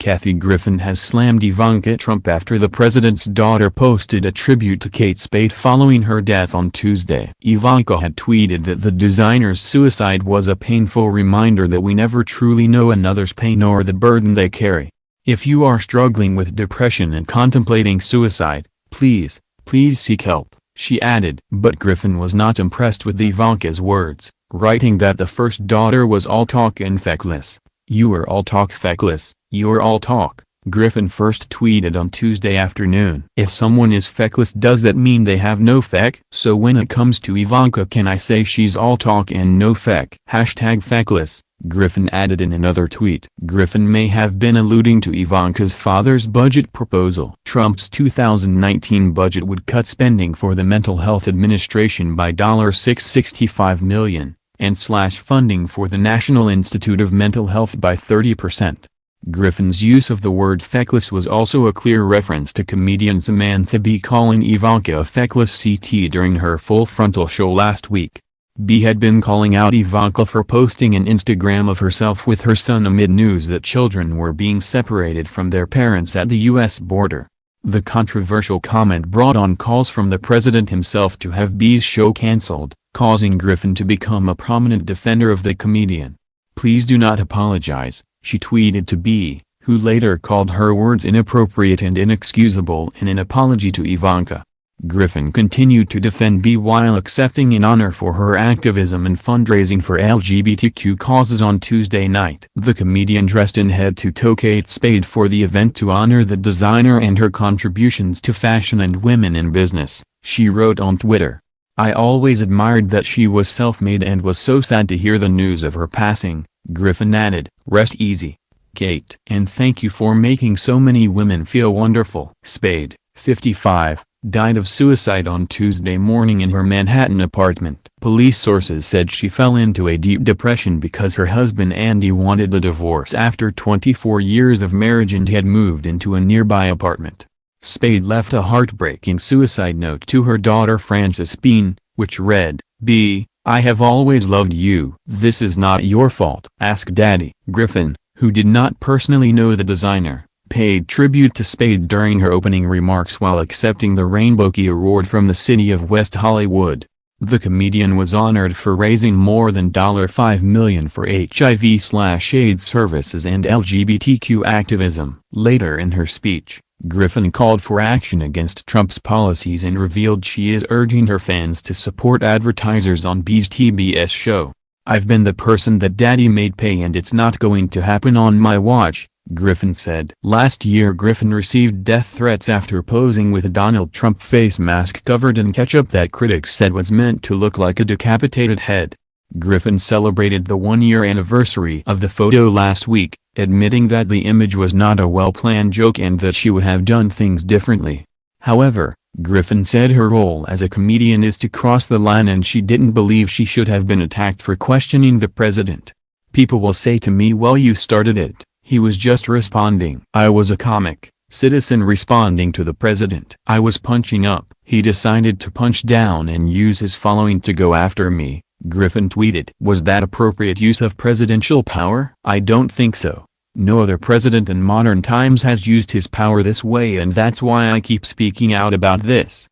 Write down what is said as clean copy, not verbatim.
Kathy Griffin has slammed Ivanka Trump after the president's daughter posted a tribute to Kate Spade following her death on Tuesday. Ivanka had tweeted that the designer's suicide was a painful reminder that we never truly know another's pain or the burden they carry. If you are struggling with depression and contemplating suicide, please seek help, she added. But Griffin was not impressed with Ivanka's words, writing that the first daughter was all talk and feckless. "You are all talk feckless, you're all talk," Griffin first tweeted on Tuesday afternoon. If someone is feckless, does that mean they have no feck? So when it comes to Ivanka, can I say she's all talk and no feck? #feckless, Griffin added in another tweet. Griffin may have been alluding to Ivanka's father's budget proposal. Trump's 2019 budget would cut spending for the Mental Health Administration by $665 million, and slash funding for the National Institute of Mental Health by 30%. Griffin's use of the word feckless was also a clear reference to comedian Samantha Bee calling Ivanka a feckless CT during her Full Frontal show last week. Bee had been calling out Ivanka for posting an Instagram of herself with her son amid news that children were being separated from their parents at the U.S. border. The controversial comment brought on calls from the president himself to have Bee's show cancelled, causing Griffin to become a prominent defender of the comedian. "Please do not apologize," she tweeted to Bee, who later called her words inappropriate and inexcusable in an apology to Ivanka. Griffin continued to defend Bee while accepting an honor for her activism and fundraising for LGBTQ causes on Tuesday night. The comedian dressed in head-to-toe Kate Spade for the event to honor the designer and her contributions to fashion and women in business, she wrote on Twitter. "I always admired that she was self-made and was so sad to hear the news of her passing," Griffin added. "Rest easy, Kate. And thank you for making so many women feel wonderful." Spade, 55, died of suicide on Tuesday morning in her Manhattan apartment. Police sources said she fell into a deep depression because her husband Andy wanted a divorce after 24 years of marriage and had moved into a nearby apartment. Spade left a heartbreaking suicide note to her daughter Frances Bean, which read, "B, I have always loved you. This is not your fault. Ask Daddy." Griffin, who did not personally know the designer, paid tribute to Spade during her opening remarks while accepting the Rainbow Key Award from the city of West Hollywood. The comedian was honored for raising more than $5 million for HIV/AIDS services and LGBTQ activism. Later in her speech, Griffin called for action against Trump's policies and revealed she is urging her fans to support advertisers on Bee's TBS show. "I've been the person that Daddy made pay and it's not going to happen on my watch," Griffin said. Last year Griffin received death threats after posing with a Donald Trump face mask covered in ketchup that critics said was meant to look like a decapitated head. Griffin celebrated the one-year anniversary of the photo last week, admitting that the image was not a well-planned joke and that she would have done things differently. However, Griffin said her role as a comedian is to cross the line and she didn't believe she should have been attacked for questioning the president. "People will say to me, well, you started it. He was just responding. I was a comic, citizen responding to the president. I was punching up. He decided to punch down and use his following to go after me," Griffin tweeted. "Was that appropriate use of presidential power? I don't think so. No other president in modern times has used his power this way, and that's why I keep speaking out about this."